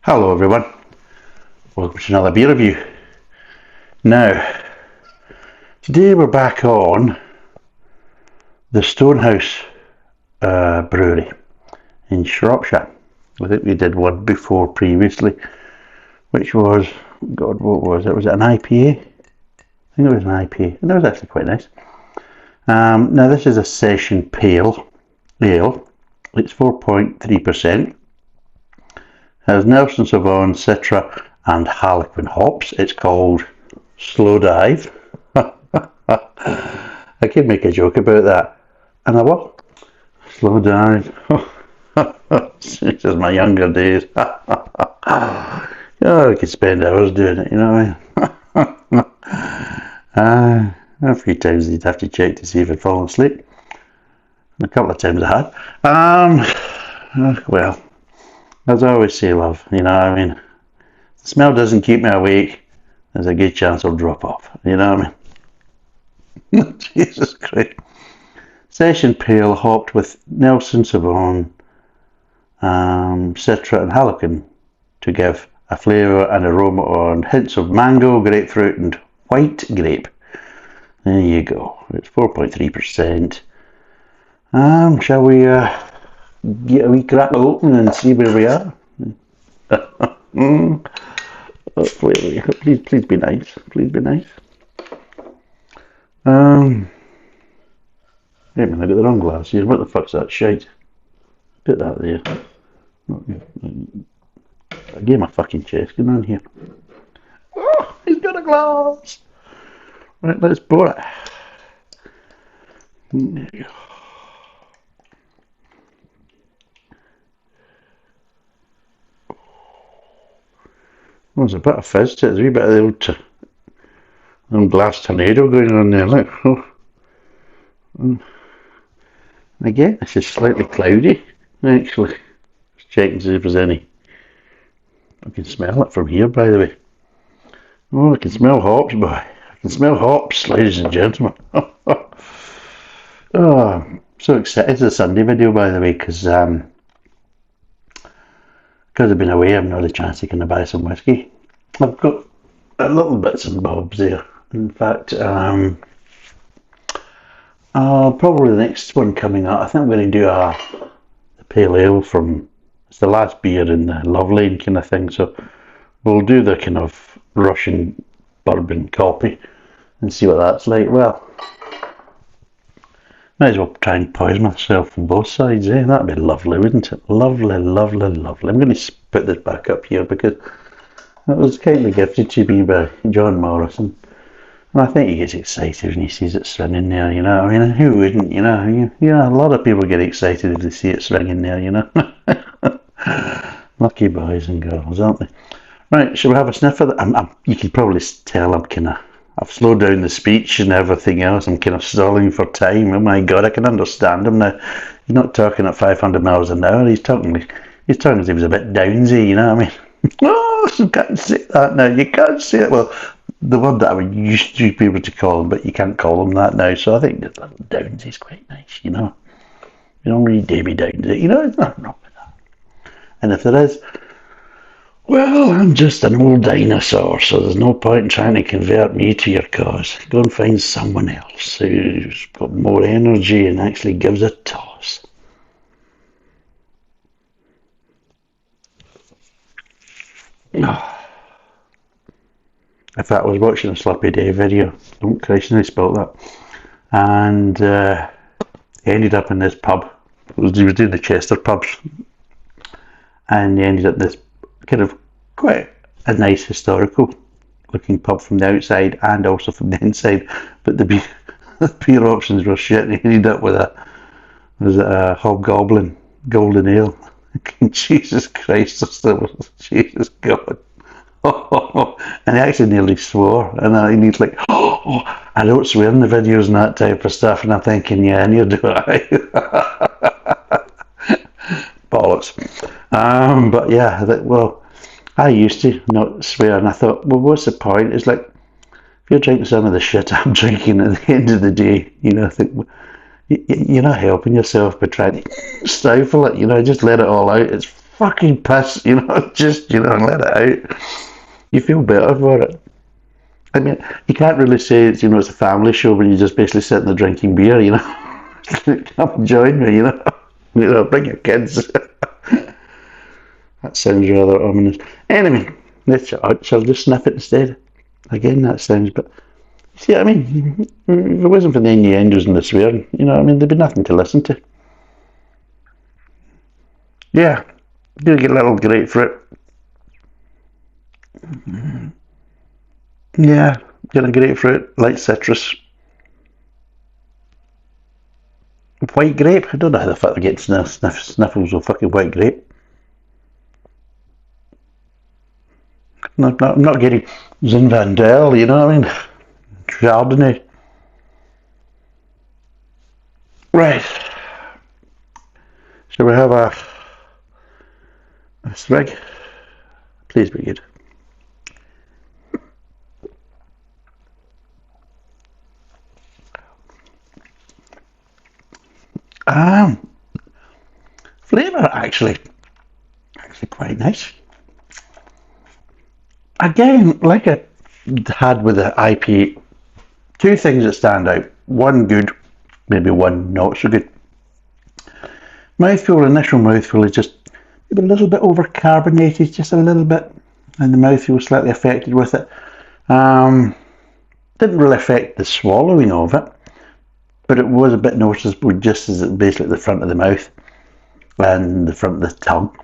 Hello everyone, welcome to another beer review. Now, today we're back on the Stonehouse Brewery in Shropshire. I think we did one before previously, which was, God, what was it? Was it an IPA? I think it was an IPA, and that was actually quite nice. Now this is a session pale ale. It's 4.3%. Has Nelson Sauvin, Citra and Harlequin hops. It's called Slowdive. I could make a joke about that. And I will. Slowdive. This is my younger days. Oh, I could spend hours doing it, you know what I mean? A few times you'd have to check to see if I'd fallen asleep. A couple of times I had. Well, as I always say, love, you know what I mean? If the smell doesn't keep me awake, there's a good chance I'll drop off, you know what I mean? Jesus Christ. Session pale hopped with Nelson Sauvin, Citra and Harlequin to give a flavour and aroma on hints of mango, grapefruit and white grape. There you go. It's 4.3%. Shall we get a wee crack open and see where we are? Hopefully, please be nice. Please be nice. Wait a minute, I got the wrong glass here. What the fuck's that shite? Put that there. I gave my fucking chest. Get on here. Oh, he's got a glass. Right, let's pour it. There you go. Well, there's a bit of fizz to it. There's a wee bit of the old glass tornado going on there. Look. Oh. Again, this is slightly cloudy. Actually, just checking to see if there's any. I can smell it from here, by the way. Oh, I can smell hops, boy. I can smell hops, ladies and gentlemen. Oh, I'm so excited. It's a Sunday video, by the way, because I've been away, I've not had a chance to kind of buy some whiskey. I've got a little bits and bobs there. In fact, probably the next one coming up, I think I'm going to do a pale ale from, it's the last beer in the Love Lane kind of thing, so we'll do the kind of Russian bourbon copy and see what that's like. Well, might as well try and poison myself from both sides, eh? That'd be lovely, wouldn't it? Lovely, lovely, lovely. I'm going to put this back up here because it was kindly gifted to me by John Morrison. And I think he gets excited when he sees it swinging there, you know. I mean, who wouldn't, you know? A lot of people get excited if they see it swinging there, you know. Lucky boys and girls, aren't they? Right, shall we have a sniff of that? You can probably tell I've slowed down the speech and everything else. I'm kind of stalling for time. Oh my God, I can understand him now. He's not talking at 500 miles an hour. He's talking as if he was a bit downsy, you know what I mean? Oh, you can't say that now. You can't say it. Well, the word that I would used to be able to call him, but you can't call him that now. So I think that little downsy is quite nice, you know. You don't really Davy Downsy, you know. There's nothing wrong with that. And if there is, well, I'm just an old dinosaur, so there's no point in trying to convert me to your cause. Go and find someone else who's got more energy and actually gives a toss. If I was watching a Sloppy Day video, don't Christ, I spelled that, and he ended up in this pub. He was doing the Chester pubs, and he ended up this kind of quite a nice historical looking pub from the outside and also from the inside, but the beer options were shit. He ended up with a Hobgoblin golden ale. Jesus Christ, Jesus God. And he actually nearly swore, and he's like, oh, I don't swear in the videos and that type of stuff, and I'm thinking, yeah, neither do I. Bollocks. But yeah, well, I used to not swear, and I thought, well, what's the point? It's like, if you're drinking some of the shit I'm drinking at the end of the day, you know, I think, you're not helping yourself by trying to stifle it, you know, just let it all out. It's fucking piss, just, let it out. You feel better for it. I mean, you can't really say it's, it's a family show when you're just basically sitting there drinking beer, Come join me, bring your kids. That sounds rather ominous. Anyway, shall I just sniff it instead? Again, that sounds, but see what I mean? If it wasn't for the innuendos and the swearing, there'd be nothing to listen to. Yeah, do get a little grapefruit. Yeah, get a grapefruit, light citrus. White grape? I don't know how the fuck they get sniffles with fucking white grape. I'm not getting Zinfandel, you know what I mean? Chardonnay. Right. Shall we have a swig? Please be good. Flavour actually quite nice. Again, like I had with the IPA, two things that stand out. One good, maybe one not so good. Mouthfeel, initial mouthfeel is just maybe a little bit overcarbonated, just a little bit, and the mouthfeel slightly affected with it. Didn't really affect the swallowing of it, but it was a bit noticeable just as it basically at the front of the mouth and the front of the tongue.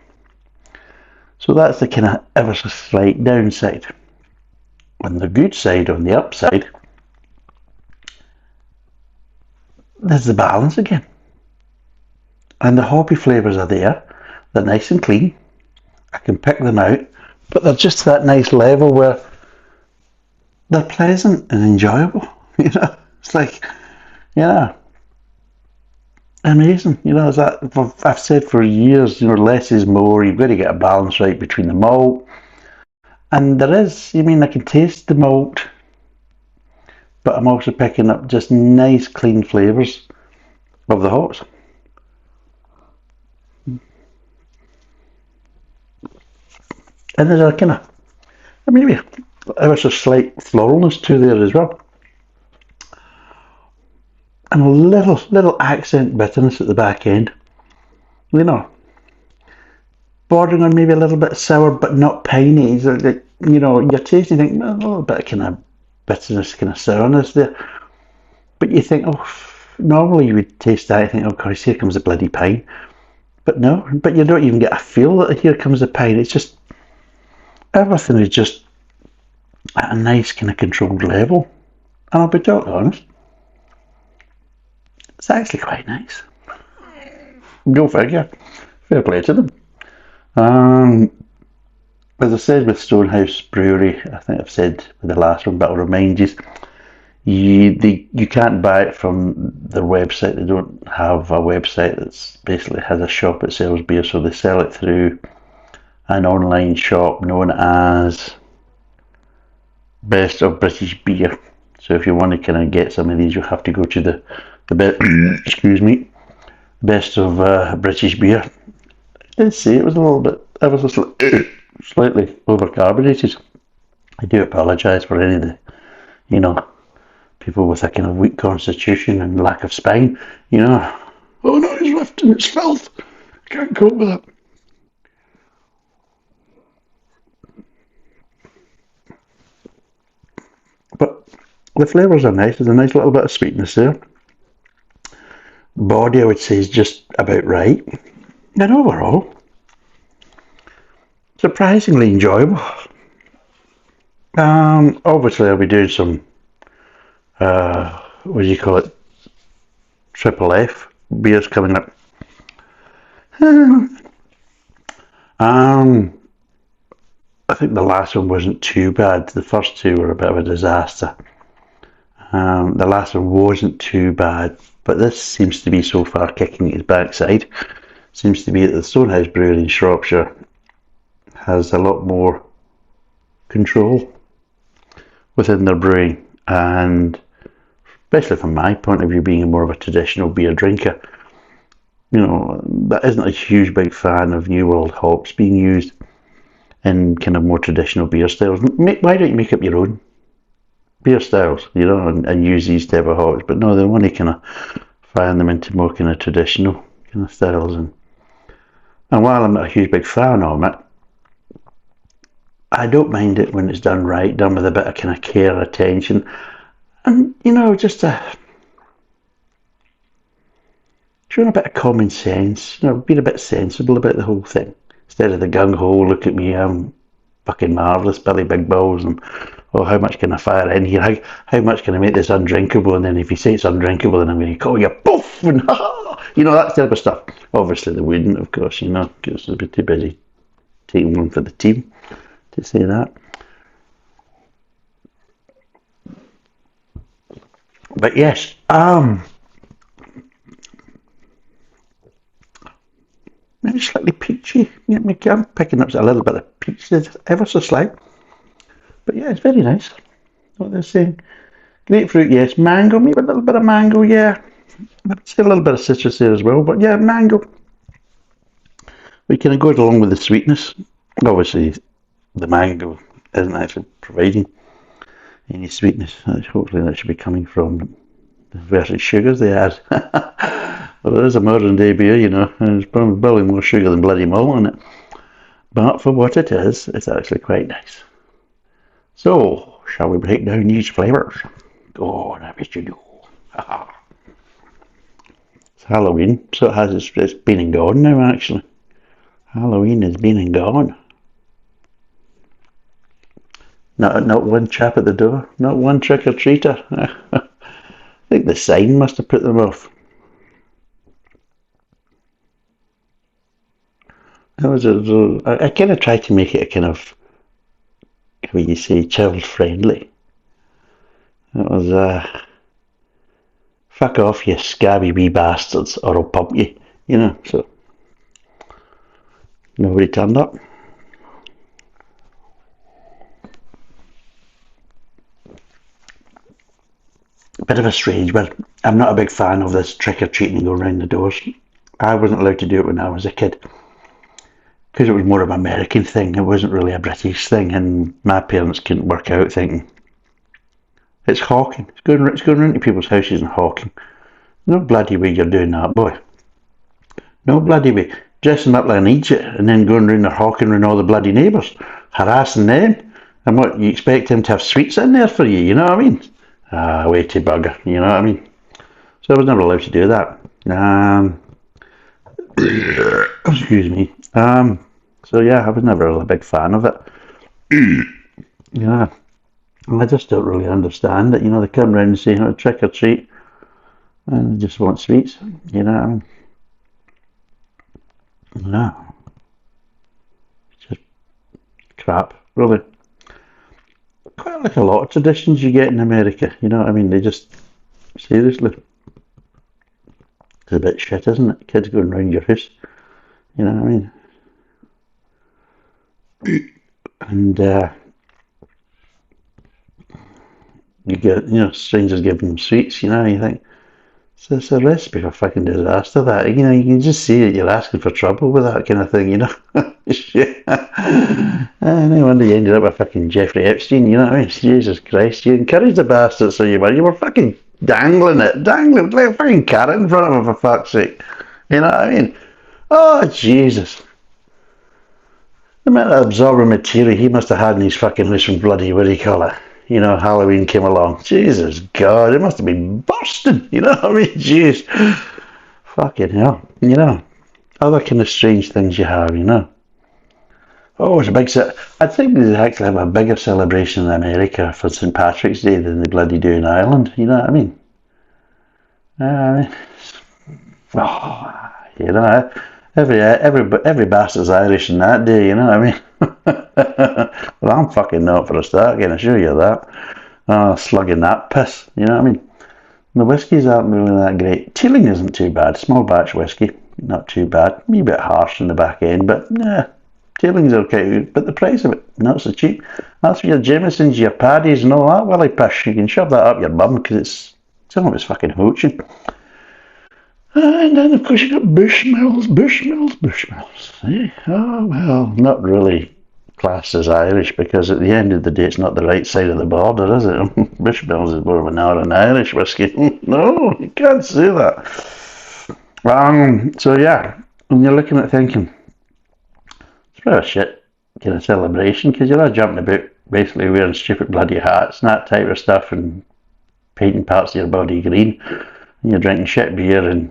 So that's the kind of ever so slight downside. On the good side, on the upside, there's the balance again. And the hoppy flavours are there. They're nice and clean. I can pick them out, but they're just that nice level where they're pleasant and enjoyable. It's like, amazing. As I've said for years, less is more. You've got to get a balance right between the malt. And there is, I can taste the malt, but I'm also picking up just nice, clean flavours of the hops. And there's a kind of, maybe ever so slight floralness to there as well. And a little accent bitterness at the back end. Bordering on maybe a little bit sour, but not piney. So you're tasting, you think, a little bit of kind of bitterness, kind of sourness there. But you think, normally you would taste that, and think, oh Christ, here comes the bloody pine. But no, but you don't even get a feel that here comes the pine. It's just, everything is just at a nice kind of controlled level. And I'll be totally honest, it's actually quite nice. Go figure. Fair play to them. As I said with Stonehouse Brewery, I think I've said with the last one, but I'll remind you, you can't buy it from their website. They don't have a website that's basically has a shop that sells beer, so they sell it through an online shop known as Best of British Beer. So if you want to kind of get some of these, you'll have to go to the excuse me, Best of British Beer. I did say it was a little bit, ever so slightly overcarbonated. I do apologise for any of the, people with a kind of weak constitution and lack of spine. Oh no, it's left and it's filth. I can't cope with it. But the flavours are nice. There's a nice little bit of sweetness there. Body, I would say, is just about right. And overall, surprisingly enjoyable. Obviously, I'll be doing some, what do you call it? Triple F beers coming up. I think the last one wasn't too bad. The first two were a bit of a disaster. The last one wasn't too bad, but this seems to be so far kicking its backside. Seems to be that the Stonehouse Brewery in Shropshire has a lot more control within their brewing, and especially from my point of view, being more of a traditional beer drinker, that isn't a huge big fan of New World hops being used in kind of more traditional beer styles. Why don't you make up your own beer styles, and use these type of hops? But no, they want to kind of fan them into more kind of traditional kind of styles. And while I'm not a huge big fan of it, I don't mind it when it's done right, done with a bit of kind of care, attention, and just showing a bit of common sense, being a bit sensible about the whole thing. Instead of the gung-ho, look at me, I'm fucking marvellous, Billy Big Balls, and how much can I fire in here? How much can I make this undrinkable? And then if you say it's undrinkable, then I'm going to call you poof, and that type of stuff. Obviously they wouldn't, of course, because they'd be too busy taking one for the team to say that. But yes, maybe slightly peachy. I'm picking up a little bit of peach, ever so slight. But yeah, it's very nice. What they're saying. Grapefruit, yes. Mango, maybe a little bit of mango, yeah. I'd say a little bit of citrus there as well. But yeah, mango. We kind of go along with the sweetness. Obviously, the mango isn't actually providing any sweetness. Hopefully that should be coming from the versus sugars they add. Well, it is a modern day beer, and there's probably more sugar than bloody malt in it. But for what it is, it's actually quite nice. So, shall we break down these flavours? Oh, I bet you do. It's Halloween, so it's been and gone now, actually. Halloween has been and gone. Not one chap at the door, not one trick-or-treater. I think the sign must have put them off. I kind of tried to make it a kind of, how you say, child-friendly. It was, fuck off, you scabby wee bastards, or I'll pump you, so nobody turned up. A bit of a strange one. I'm not a big fan of this trick-or-treating and going around the doors. I wasn't allowed to do it when I was a kid, because it was more of an American thing. It wasn't really a British thing, and my parents couldn't work out thinking, it's hawking. It's going around to people's houses and hawking. No bloody way you're doing that, boy. No bloody way. Dressing up like an idiot and then going around there hawking around all the bloody neighbours, harassing them. And what, you expect them to have sweets in there for you, you know what I mean? Way too bugger, you know what I mean? So I was never allowed to do that. Excuse me. So yeah, I was never a big fan of it. Yeah. I just don't really understand it. They come round and say, trick or treat, and they just want sweets. You know what I mean? No. It's just crap, really. Quite like a lot of traditions you get in America, you know what I mean? They just, seriously, it's a bit shit, isn't it? Kids going round your house, you know what I mean? And you get, strangers giving them sweets, you think, so it's a recipe for fucking disaster, that. You can just see it, you're asking for trouble with that kind of thing, Shit. No wonder you ended up with fucking Jeffrey Epstein, you know what I mean? Jesus Christ, you encouraged the bastard, so you were fucking dangling like a fucking carrot in front of him, for fuck's sake. You know what I mean? Oh, Jesus. The amount of absorbent material he must have had in his fucking house from bloody, what do you call it? Halloween came along. Jesus God, it must have been bursting. You know what I mean? Jeez. Fucking hell. Other kind of strange things you have, Oh, it's a big I think they actually have a bigger celebration in America for St. Patrick's Day than they bloody do in Ireland. You know what I mean? Every bastard's Irish in that day, you know what I mean? Well, I'm fucking not for a start, I can assure you that. Slugging that piss, you know what I mean? The whiskies aren't really that great. Teeling isn't too bad. Small batch whiskey, not too bad. Maybe a bit harsh in the back end, but yeah, Teeling's okay. But the price of it, not so cheap. That's for your Jamesons, your Paddies and all that willy pish. You can shove that up your bum because some of it's fucking hooching. And then, of course, you got Bushmills, Bushmills, Bushmills. Eh? Oh, well, not really classed as Irish, because at the end of the day, it's not the right side of the border, is it? Bushmills is more of an Northern Irish whiskey. No, you can't say that. So, yeah, when you're looking at thinking, it's really a shit kind of celebration, because you're not jumping about basically wearing stupid bloody hats and that type of stuff and painting parts of your body green. And you're drinking shit beer and,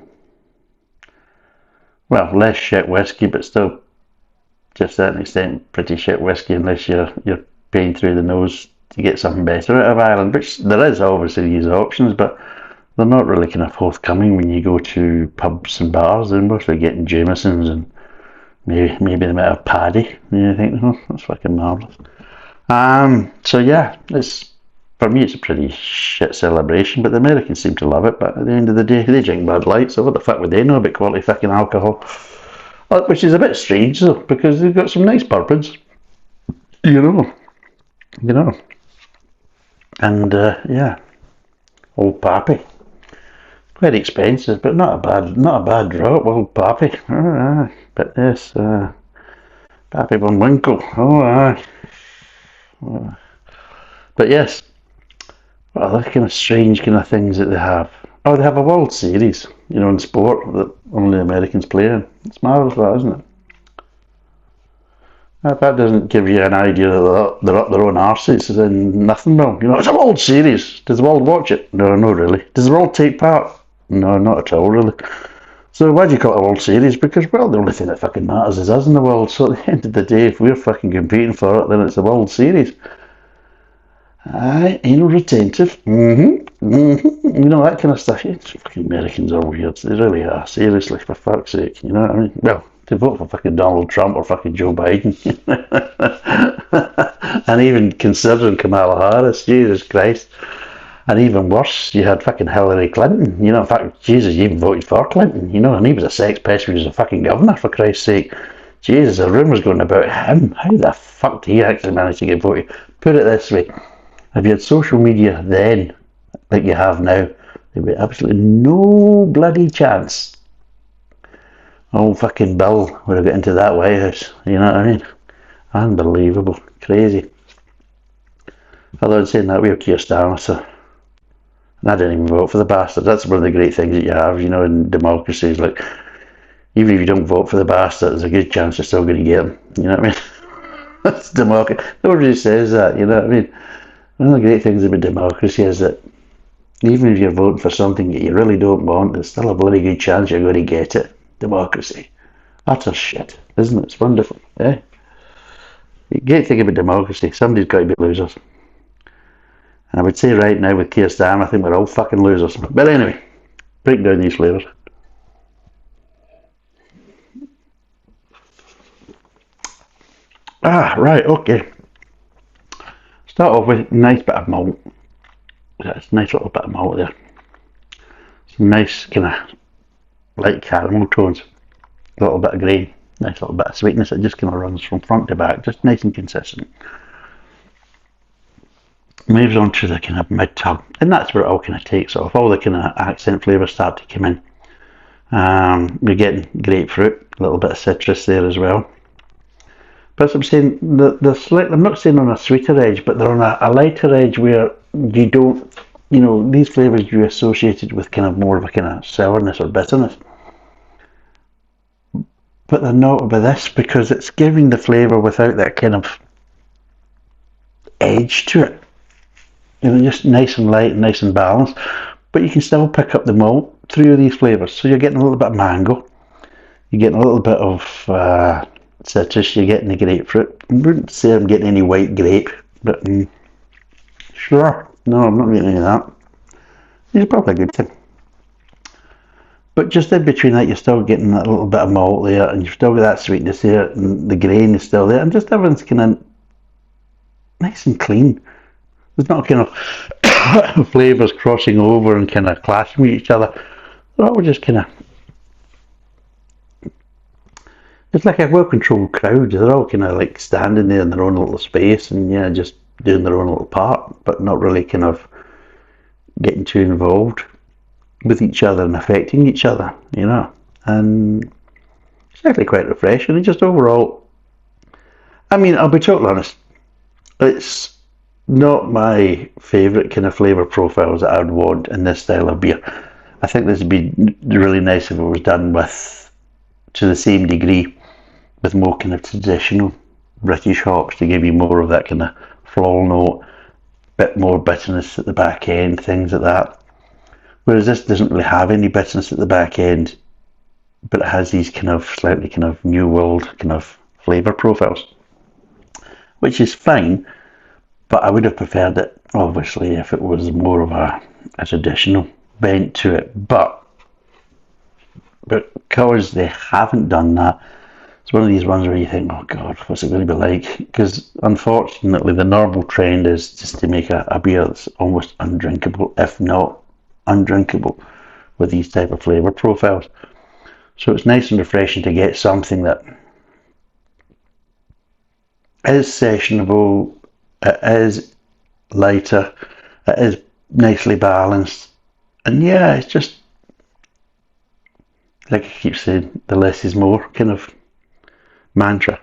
well, less shit whiskey, but still, to a certain extent, pretty shit whiskey, unless you're paying through the nose to get something better out of Ireland, which there is obviously these options, but they're not really kind of forthcoming when you go to pubs and bars. They're mostly getting Jamesons and maybe they might have Paddy. And you think, oh, that's fucking marvellous. So yeah, for me it's a pretty shit celebration, but the Americans seem to love it. But at the end of the day, they drink Bud Light, so what the fuck would they know about quality fucking alcohol? Which is a bit strange though, because they've got some nice bourbons, you know, and yeah, Old Pappy, quite expensive, but not a bad drop. Old Pappy, aye. But this Pappy Van Winkle, oh aye. But yes, well, they're kind of strange kind of things that they have. Oh, they have a World Series, in sport that only Americans play in. It's marvellous, that, isn't it? If that doesn't give you an idea that they're up their own arses, then nothing will. It's a World Series. Does the world watch it? No, not really. Does the world take part? No, not at all, really. So why do you call it a World Series? Because, well, the only thing that fucking matters is us in the world. So at the end of the day, if we're fucking competing for it, then it's a World Series. Aye, anal retentive. That kind of stuff. Fucking Americans are weird. They really are. Seriously, for fuck's sake. You know what I mean? Well, to vote for fucking Donald Trump or fucking Joe Biden. And even considering Kamala Harris, Jesus Christ. And even worse, you had fucking Hillary Clinton. In fact, Jesus, you even voted for Clinton, and he was a sex pest when he was a fucking governor, for Christ's sake. Jesus, the rumours going about him. How the fuck did he actually manage to get voted? Put it this way. If you had social media then, like you have now, there'd be absolutely no bloody chance. Old fucking Bill would have got into that White House. You know what I mean? Unbelievable. Crazy. Although saying that, we have Keir Starmer, so... And I didn't even vote for the bastard. That's one of the great things that you have, in democracies. Like, even if you don't vote for the bastard, there's a good chance you're still going to get him. You know what I mean? That's democracy. Nobody says that, you know what I mean? One of the great things about democracy is that even if you're voting for something that you really don't want, there's still a bloody good chance you're going to get it. Democracy. Utter shit, isn't it? It's wonderful, eh? The great thing about democracy, somebody's got to be losers. And I would say right now with Keir Starmer, I think we're all fucking losers. But anyway, break down these flavours. Right, okay. Start off with a nice bit of malt. That's a nice little bit of malt there. Some nice kind of light caramel tones. A little bit of grain. Nice little bit of sweetness. It just kind of runs from front to back. Just nice and consistent. Moves on to the kind of mid-tongue, and that's where it all kind of takes off. All the kind of accent flavours start to come in. You're getting grapefruit, a little bit of citrus there as well. But as I'm saying, they're slightly, I'm not saying on a sweeter edge, but they're on a lighter edge where you don't, these flavours you associated with kind of more of a kind of sourness or bitterness. But they're not with this, because it's giving the flavour without that kind of edge to it. Just nice and light and nice and balanced, but you can still pick up the malt through these flavours. So you're getting a little bit of mango, you're getting a little bit of citrus, you're getting the grapefruit. I wouldn't say I'm getting any white grape, but sure, no, I'm not getting any of that. It's probably a good thing. But just in between that, you're still getting that little bit of malt there, and you've still got that sweetness there, and the grain is still there, and just everything's kind of nice and clean. There's not kind of flavours crossing over and kind of clashing with each other. They're all just kind of... It's like a well-controlled crowd. They're all kind of like standing there in their own little space and just doing their own little part, but not really kind of getting too involved. with each other and affecting each other, and it's actually quite refreshing. And just overall, I mean, I'll be totally honest, it's not my favourite kind of flavour profiles that I would want in this style of beer. I think this would be really nice if it was done with, to the same degree, with more kind of traditional British hops to give you more of that kind of floral note, bit more bitterness at the back end, things like that. Whereas this doesn't really have any bitterness at the back end, but it has these kind of slightly kind of new world kind of flavour profiles, which is fine, but I would have preferred it, obviously, if it was more of a traditional bent to it. But because they haven't done that, it's one of these ones where you think, oh God, what's it going to be like? Because unfortunately, the normal trend is just to make a beer that's almost undrinkable, if not undrinkable, with these type of flavour profiles. So it's nice and refreshing to get something that is sessionable, it is lighter, it is nicely balanced, and yeah, it's just, like I keep saying, the less is more kind of mantra.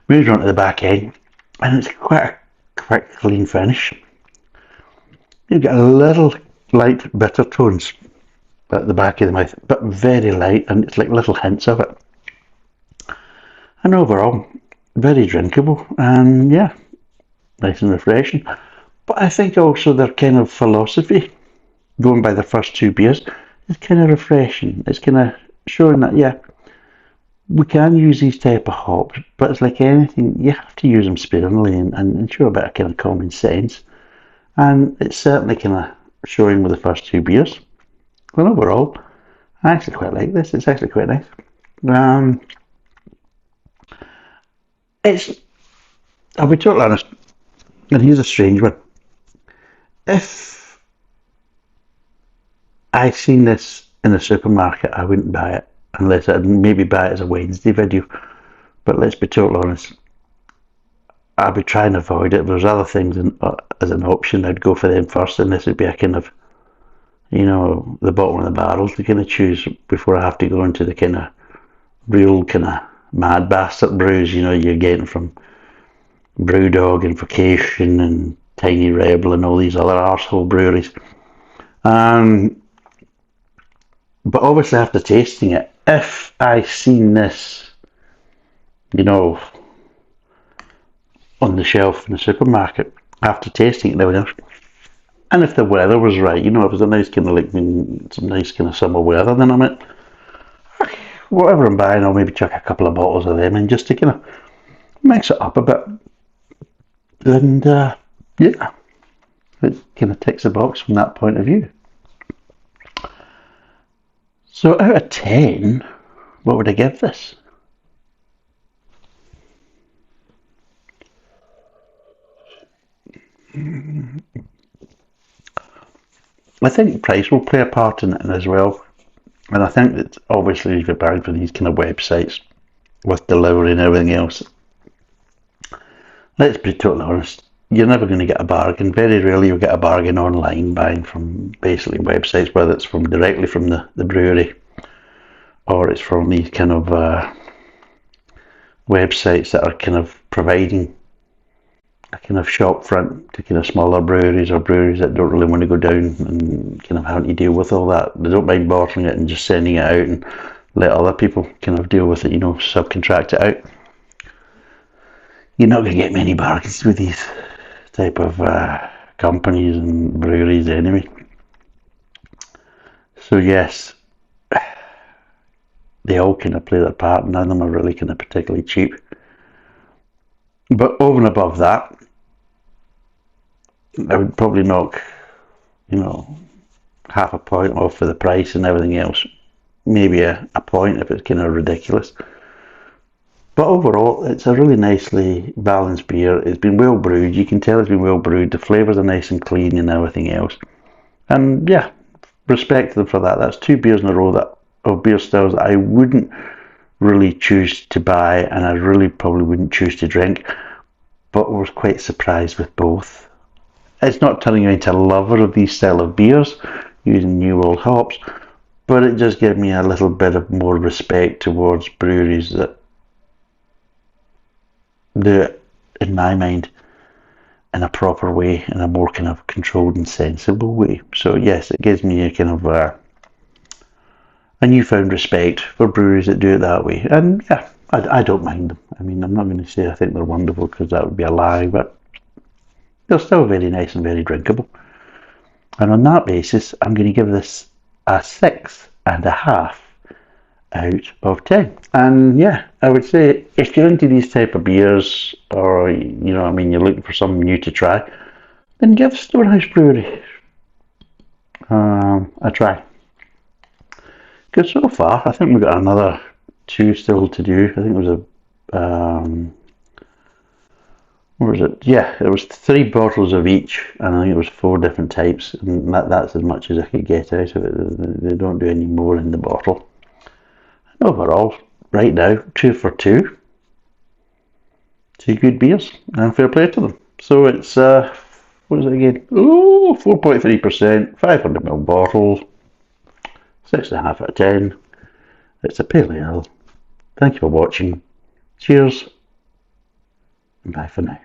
Moves on to the back end, and it's quite a quick, clean finish. You get a little light bitter tones at the back of the mouth, but very light, and it's like little hints of it. And overall, very drinkable, and yeah, nice and refreshing. But I think also their kind of philosophy, going by the first two beers, is kind of refreshing. It's kind of showing that, yeah, we can use these type of hops, but it's like anything, you have to use them sparingly and show a bit of kind of common sense. And it's certainly kind of showing with the first two beers. But overall, I actually quite like this. It's actually quite nice. I'll be totally honest, and here's a strange one. If I seen this in a supermarket, I wouldn't buy it, unless I'd maybe buy it as a Wednesday video. But let's be totally honest, I'd be trying to avoid it. If there's other things as an option, I'd go for them first, and this would be a kind of, the bottom of the barrel to kind of choose before I have to go into the kind of real kind of mad bastard brews, you're getting from Brewdog and Vacation and Tiny Rebel and all these other arsehole breweries. But obviously after tasting it, if I seen this, on the shelf in the supermarket, after tasting it and everything else, and if the weather was right, if it was a nice kind of some nice kind of summer weather, then I meant, whatever I'm buying, I'll maybe chuck a couple of bottles of them in just to kind of mix it up a bit. And yeah, it kind of ticks the box from that point of view. So out of 10, what would I give this? I think price will play a part in it as well. And I think that obviously if you're buying for these kind of websites with delivery and everything else, let's be totally honest, you're never going to get a bargain. Very rarely you'll get a bargain online buying from basically websites, whether it's directly from the brewery or it's from these kind of websites that are kind of providing a kind of shop front to kind of smaller breweries or breweries that don't really want to go down and kind of having to deal with all that. They don't mind bottling it and just sending it out and let other people kind of deal with it, subcontract it out. You're not going to get many bargains with these type of companies and breweries anyway. So yes, they all kind of play their part. None of them are really kind of particularly cheap. But over and above that, I would probably knock, half a point off for the price and everything else. Maybe a point if it's kind of ridiculous. But overall, it's a really nicely balanced beer. It's been well brewed. You can tell it's been well brewed. The flavours are nice and clean and everything else. And yeah, respect them for that. That's 2 beers in a row of beer styles that I wouldn't really choose to buy, and I really probably wouldn't choose to drink. but was quite surprised with both. It's not turning me into a lover of these style of beers using New World hops, but it just gave me a little bit of more respect towards breweries that do it, in my mind, in a proper way, in a more kind of controlled and sensible way. So yes, it gives me a kind of a newfound respect for breweries that do it that way. And yeah, I don't mind them. I mean, I'm not going to say I think they're wonderful because that would be a lie, but they're still very nice and very drinkable. And on that basis, I'm going to give this a 6.5 out of 10. And yeah, I would say if you're into these type of beers, or you know what I mean, you're looking for something new to try, then give Stonehouse Brewery a try. Because so far, I think we've got another 2 still to do. I think it was what was it? Yeah, it was 3 bottles of each, and I think it was 4 different types, and that's as much as I could get out of it. They don't do any more in the bottle. Overall, right now, 2 for 2. 2 good beers, and fair play to them. So it's, what is it again? Oh, 4.3%, 500ml bottle, 6.5 out of 10. It's a pale ale. Thank you for watching. Cheers, and bye for now.